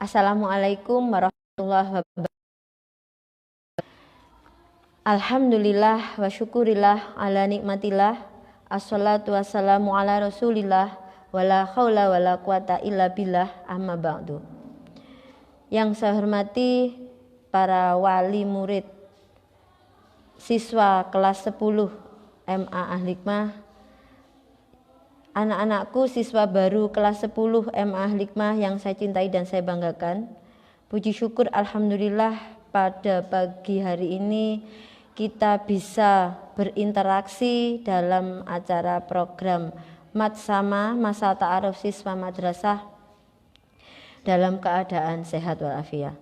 Assalamualaikum warahmatullahi wabarakatuh. Alhamdulillah wa syukurillah ala nikmatillah. Assalatu wassalamu ala rasulillah. Wala khawla wala quwata illa billah, amma ba'du. Yang saya hormati para wali murid siswa kelas 10 MA Al-Hikmah, anak-anakku siswa baru kelas 10 MA Al-Hikmah yang saya cintai dan saya banggakan. Puji syukur alhamdulillah pada pagi hari ini kita bisa berinteraksi dalam acara program Matsama Masa Ta'aruf Siswa Madrasah dalam keadaan sehat walafiat.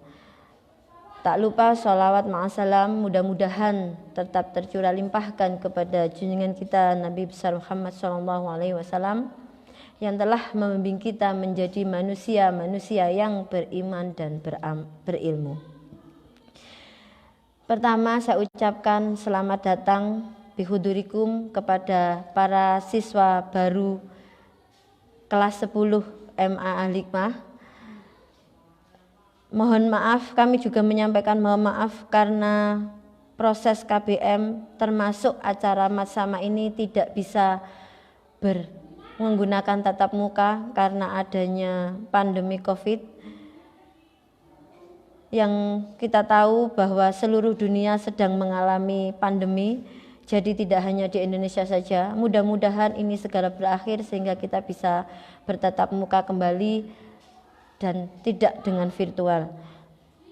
Tak lupa sholawat ma'asalam mudah-mudahan tetap tercurah limpahkan kepada junjungan kita Nabi besar Muhammad SAW yang telah membimbing kita menjadi manusia-manusia yang beriman dan berilmu. Pertama saya ucapkan selamat datang bihudurikum kepada para siswa baru kelas 10 MA Al-Hikmah. Mohon maaf, kami juga menyampaikan mohon maaf karena proses KBM termasuk acara Matsama ini tidak bisa menggunakan tatap muka karena adanya pandemi COVID. Yang kita tahu bahwa seluruh dunia sedang mengalami pandemi, jadi tidak hanya di Indonesia saja. Mudah-mudahan ini segera berakhir sehingga kita bisa bertatap muka kembali dan tidak dengan virtual.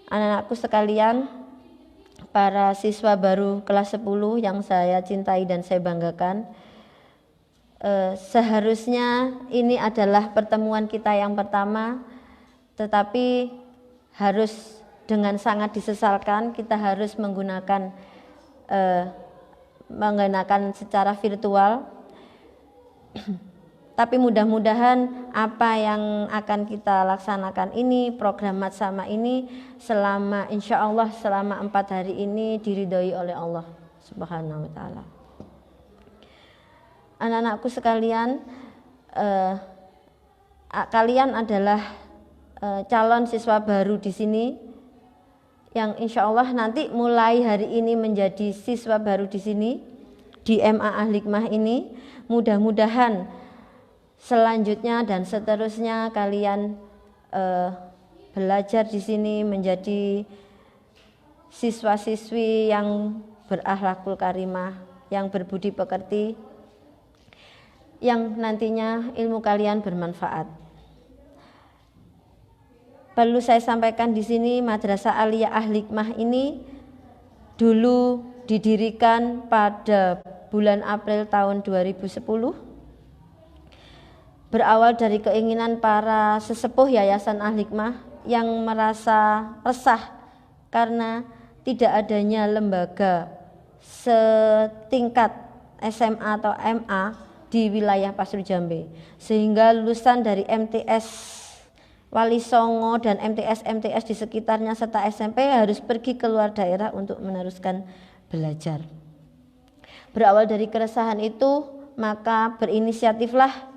Anak-anakku sekalian, para siswa baru kelas 10 yang saya cintai dan saya banggakan, seharusnya ini adalah pertemuan kita yang pertama, tetapi harus dengan sangat disesalkan kita harus menggunakan secara virtual. Tapi mudah-mudahan apa yang akan kita laksanakan ini, program Matsama ini selama insya Allah selama 4 hari ini diridhoi oleh Allah Subhanahu wa Ta'ala. Anak-anakku sekalian, kalian adalah calon siswa baru di sini yang insya Allah nanti mulai hari ini menjadi siswa baru di sini di MA Al-Hikmah ini. Mudah-mudahan selanjutnya dan seterusnya kalian belajar di sini menjadi siswa-siswi yang berakhlakul karimah, yang berbudi pekerti, yang nantinya ilmu kalian bermanfaat. Perlu saya sampaikan di sini, Madrasah Aliyah Al-Hikmah ini dulu didirikan pada bulan April tahun 2010. Berawal dari keinginan para sesepuh Yayasan Al-Hikmah yang merasa resah karena tidak adanya lembaga setingkat SMA atau MA di wilayah Pasru Jambe, sehingga lulusan dari MTS Wali Songo dan MTS di sekitarnya serta SMP harus pergi keluar daerah untuk meneruskan belajar. Berawal dari keresahan itu, maka berinisiatiflah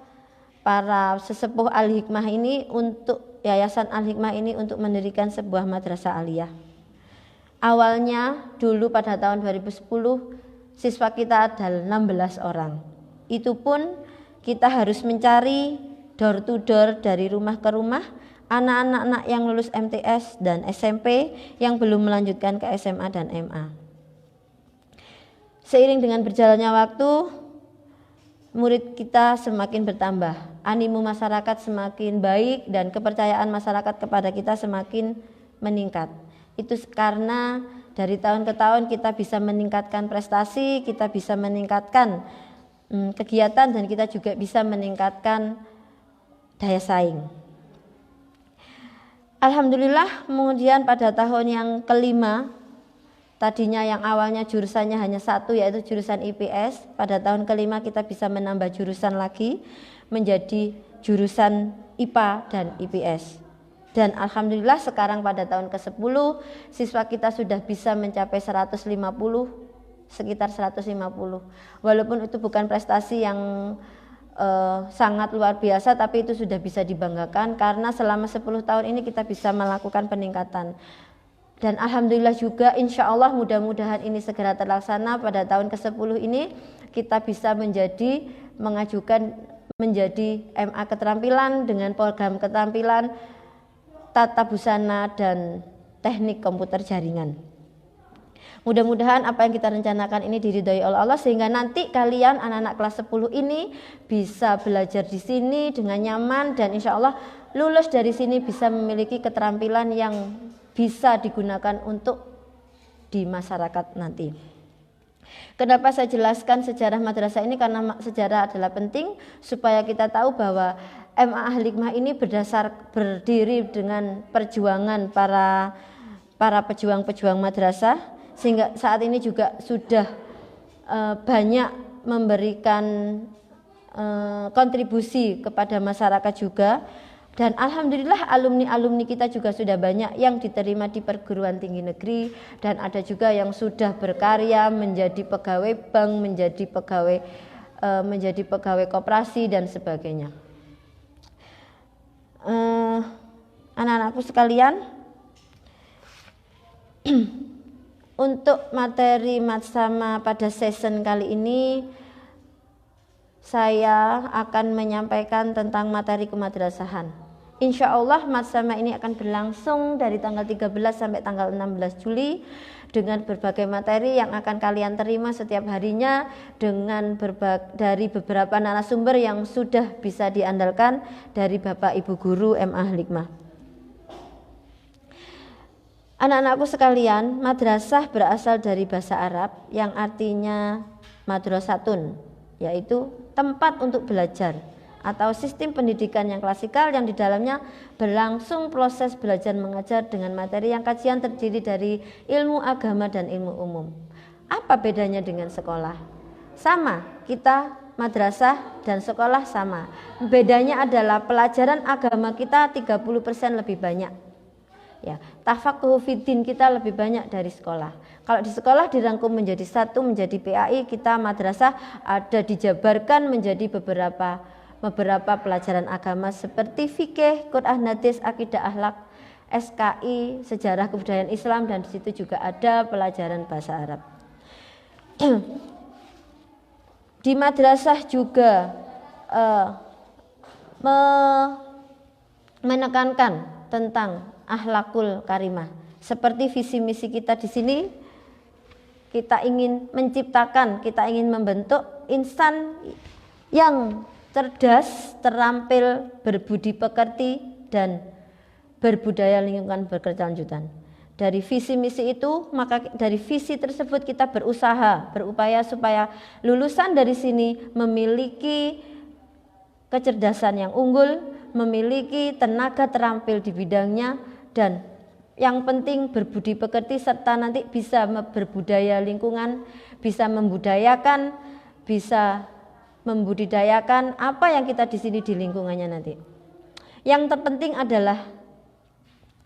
para sesepuh Al-Hikmah ini untuk Yayasan Al-Hikmah ini untuk mendirikan sebuah madrasah aliyah. Awalnya dulu pada tahun 2010 siswa kita ada 16 orang. Itu pun kita harus mencari door to door dari rumah ke rumah anak-anak yang lulus MTS dan SMP yang belum melanjutkan ke SMA dan MA. Seiring dengan berjalannya waktu, murid kita semakin bertambah, animo masyarakat semakin baik dan kepercayaan masyarakat kepada kita semakin meningkat. Itu karena dari tahun ke tahun kita bisa meningkatkan prestasi, kita bisa meningkatkan kegiatan dan kita juga bisa meningkatkan daya saing. Alhamdulillah, kemudian pada tahun yang kelima, tadinya yang awalnya jurusannya hanya satu yaitu jurusan IPS, pada tahun kelima kita bisa menambah jurusan lagi menjadi jurusan IPA dan IPS. Dan alhamdulillah sekarang pada tahun ke-10 siswa kita sudah bisa mencapai 150, sekitar 150. Walaupun itu bukan prestasi yang sangat luar biasa, tapi itu sudah bisa dibanggakan karena selama 10 tahun ini kita bisa melakukan peningkatan. Dan alhamdulillah juga insya Allah mudah-mudahan ini segera terlaksana pada tahun ke-10 ini kita bisa mengajukan menjadi MA keterampilan dengan program keterampilan tata busana dan teknik komputer jaringan. Mudah-mudahan apa yang kita rencanakan ini diridhoi oleh Allah sehingga nanti kalian anak-anak kelas 10 ini bisa belajar di sini dengan nyaman dan insya Allah lulus dari sini bisa memiliki keterampilan yang bisa digunakan untuk di masyarakat nanti. Kenapa saya jelaskan sejarah madrasah ini? Karena sejarah adalah penting supaya kita tahu bahwa MA Al-Hikmah ini berdiri dengan perjuangan para pejuang-pejuang madrasah, sehingga saat ini juga sudah banyak memberikan kontribusi kepada masyarakat juga. Dan alhamdulillah alumni-alumni kita juga sudah banyak yang diterima di perguruan tinggi negeri dan ada juga yang sudah berkarya menjadi pegawai bank, menjadi pegawai koperasi dan sebagainya. Anak-anakku sekalian, untuk materi Matsama pada season kali ini saya akan menyampaikan tentang materi kemadrasahan. Insya Allah Matsama ini akan berlangsung dari tanggal 13 sampai tanggal 16 Juli dengan berbagai materi yang akan kalian terima setiap harinya dengan dari beberapa narasumber yang sudah bisa diandalkan dari Bapak Ibu Guru MA Al-Hikmah. Anak-anakku sekalian, madrasah berasal dari bahasa Arab yang artinya madrasatun, yaitu tempat untuk belajar atau sistem pendidikan yang klasikal yang di dalamnya berlangsung proses belajar mengajar dengan materi yang kajian terdiri dari ilmu agama dan ilmu umum. Apa bedanya dengan sekolah? Sama, kita madrasah dan sekolah sama. Bedanya adalah pelajaran agama kita 30% lebih banyak. Ya, tafaqquh fiddin kita lebih banyak dari sekolah. Kalau di sekolah dirangkum menjadi satu, menjadi PAI, kita madrasah ada dijabarkan menjadi beberapa pelajaran agama seperti fikih, Quran, hadis, akidah, akhlak, SKI, sejarah kebudayaan Islam, dan di situ juga ada pelajaran bahasa Arab. Di madrasah juga menekankan tentang akhlakul karimah. Seperti visi misi kita di sini, kita ingin menciptakan, kita ingin membentuk insan yang cerdas, terampil, berbudi pekerti dan berbudaya lingkungan berkelanjutan. Dari visi misi itu, maka dari visi tersebut kita berupaya supaya lulusan dari sini memiliki kecerdasan yang unggul, memiliki tenaga terampil di bidangnya, dan yang penting berbudi pekerti serta nanti bisa berbudaya lingkungan, bisa membudidayakan apa yang kita di sini di lingkungannya nanti. Yang terpenting adalah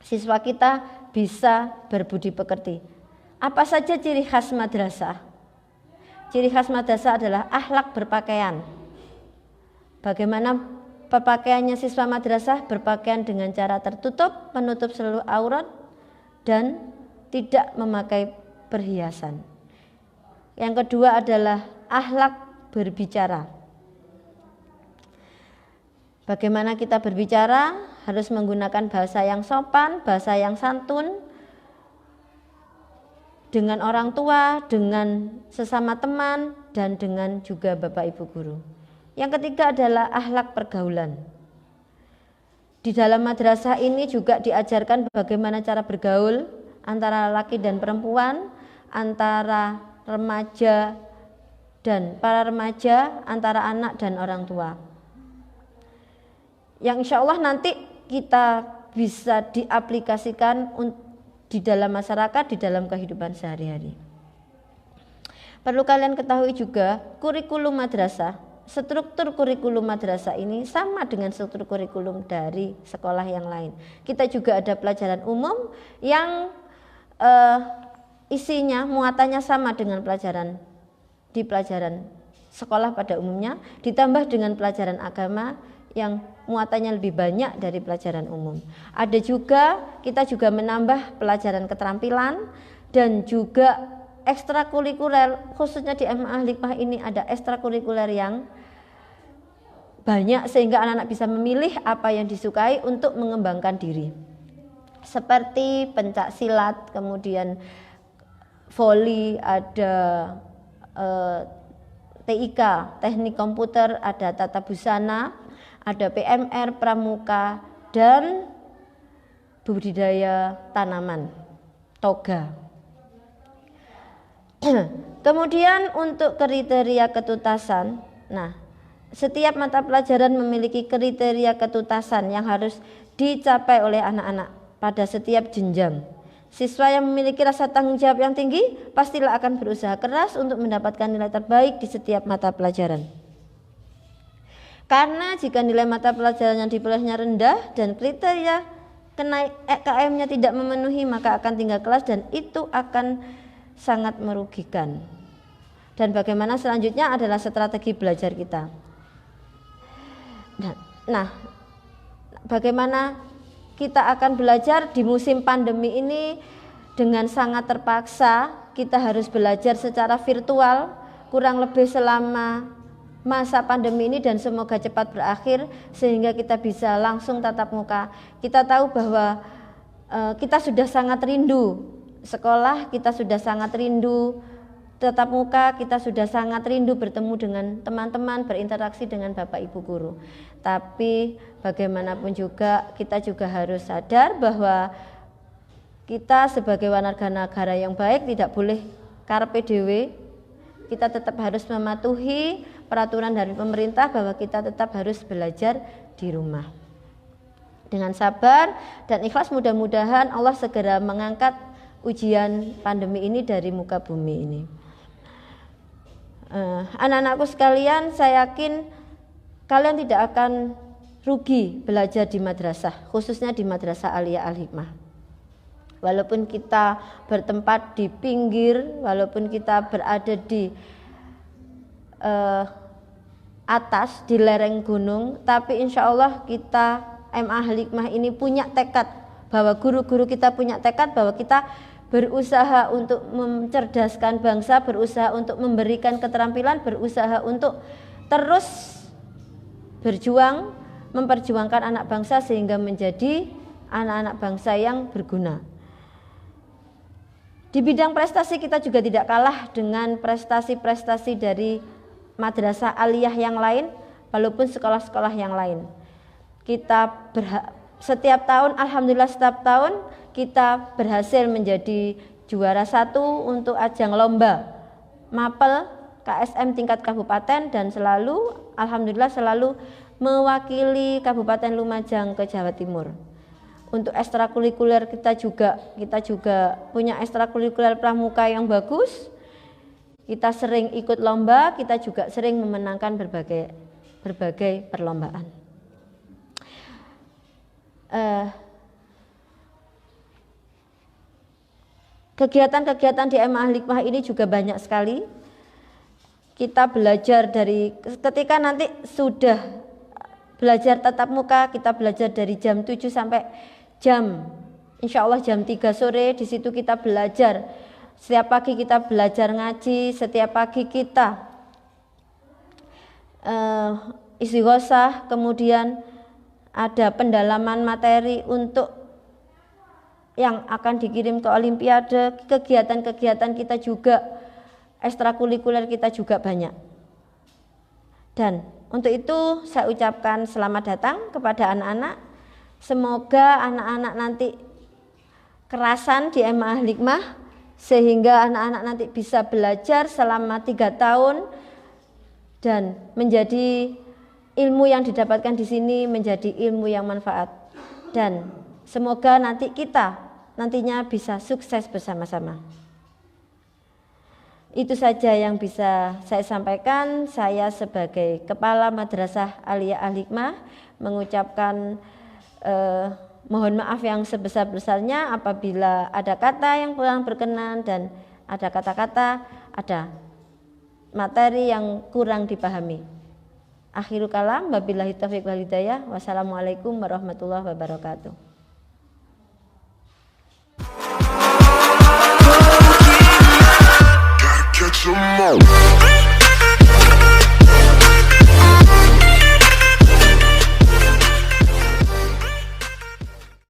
siswa kita bisa berbudi pekerti. Apa saja ciri khas madrasah? Ciri khas madrasah adalah akhlak berpakaian. Bagaimana berpakaiannya siswa madrasah? Berpakaian dengan cara tertutup, menutup seluruh aurat dan tidak memakai perhiasan. Yang kedua adalah akhlak berbicara. Bagaimana kita berbicara? Harus menggunakan bahasa yang sopan, bahasa yang santun dengan orang tua, dengan sesama teman, dan dengan juga Bapak Ibu guru. Yang ketiga adalah akhlak pergaulan. Di dalam madrasah ini juga diajarkan bagaimana cara bergaul antara laki dan perempuan, antara remaja dan para remaja, antara anak dan orang tua. Yang insya Allah nanti kita bisa diaplikasikan di dalam masyarakat, di dalam kehidupan sehari-hari. Perlu kalian ketahui juga kurikulum madrasah, struktur kurikulum madrasah ini sama dengan struktur kurikulum dari sekolah yang lain. Kita juga ada pelajaran umum yang isinya, muatannya sama dengan pelajaran sekolah pada umumnya, ditambah dengan pelajaran agama yang muatannya lebih banyak dari pelajaran umum. Ada juga, kita juga menambah pelajaran keterampilan dan juga ekstrakurikuler, khususnya di MA Hikmah ini ada ekstrakurikuler yang banyak sehingga anak-anak bisa memilih apa yang disukai untuk mengembangkan diri. Seperti pencak silat, kemudian voli, ada TIK, teknik komputer, ada tata busana, ada PMR, pramuka, dan budidaya tanaman, toga. Kemudian untuk kriteria ketuntasan, nah setiap mata pelajaran memiliki kriteria ketuntasan yang harus dicapai oleh anak-anak pada setiap jenjang. Siswa yang memiliki rasa tanggung jawab yang tinggi pastilah akan berusaha keras untuk mendapatkan nilai terbaik di setiap mata pelajaran. Karena jika nilai mata pelajaran yang diperolehnya rendah dan kriteria KM-nya tidak memenuhi, maka akan tinggal kelas dan itu akan sangat merugikan. Dan bagaimana selanjutnya adalah strategi belajar kita. Nah, bagaimana kita akan belajar di musim pandemi ini dengan sangat terpaksa. Kita harus belajar secara virtual kurang lebih selama masa pandemi ini dan semoga cepat berakhir sehingga kita bisa langsung tatap muka. Kita tahu bahwa kita sudah sangat rindu sekolah, kita sudah sangat rindu tatap muka, kita sudah sangat rindu bertemu dengan teman-teman, berinteraksi dengan Bapak Ibu guru. Tapi bagaimanapun juga kita juga harus sadar bahwa kita sebagai warga negara yang baik tidak boleh karpe dewe. Kita tetap harus mematuhi peraturan dari pemerintah bahwa kita tetap harus belajar di rumah. Dengan sabar dan ikhlas mudah-mudahan Allah segera mengangkat ujian pandemi ini dari muka bumi ini. Anak-anakku sekalian, saya yakin kalian tidak akan rugi belajar di madrasah, khususnya di Madrasah Aliyah Al-Hikmah. Walaupun kita bertempat di pinggir, walaupun kita berada di atas, di lereng gunung, tapi insya Allah kita MA Al-Hikmah ini punya tekad, bahwa guru-guru kita punya tekad bahwa kita berusaha untuk mencerdaskan bangsa, berusaha untuk memberikan keterampilan, berusaha untuk terus berjuang, memperjuangkan anak bangsa sehingga menjadi anak-anak bangsa yang berguna. Di bidang prestasi kita juga tidak kalah dengan prestasi-prestasi dari madrasah aliyah yang lain, walaupun sekolah-sekolah yang lain. Kita setiap tahun, alhamdulillah setiap tahun kita berhasil menjadi juara 1 untuk ajang lomba mapel KSM tingkat kabupaten dan selalu, alhamdulillah selalu mewakili Kabupaten Lumajang ke Jawa Timur. Untuk ekstrakurikuler kita juga punya ekstrakurikuler pramuka yang bagus. Kita sering ikut lomba, kita juga sering memenangkan berbagai perlombaan. Kegiatan-kegiatan di MA Al-Hikmah ini juga banyak sekali. Kita belajar dari ketika nanti sudah belajar tatap muka, kita belajar dari jam 7 sampai insya Allah jam 3 sore. Di situ kita belajar. Setiap pagi kita belajar ngaji, setiap pagi kita istighosah, kemudian ada pendalaman materi untuk yang akan dikirim ke olimpiade. Kegiatan-kegiatan kita juga, ekstrakurikuler kita juga banyak. Dan untuk itu saya ucapkan selamat datang kepada anak-anak. Semoga anak-anak nanti kerasan di MA Al-Hikmah sehingga anak-anak nanti bisa belajar selama 3 tahun dan menjadi ilmu yang didapatkan di sini menjadi ilmu yang manfaat. Dan semoga nanti kita nantinya bisa sukses bersama-sama. Itu saja yang bisa saya sampaikan. Saya sebagai Kepala Madrasah Aliyah Al-Hikmah mengucapkan mohon maaf yang sebesar-besarnya apabila ada kata yang kurang berkenan dan ada kata-kata, ada materi yang kurang dipahami. Akhirul kalam, wabillahi taufiq wal hidayah. Wassalamualaikum warahmatullahi wabarakatuh.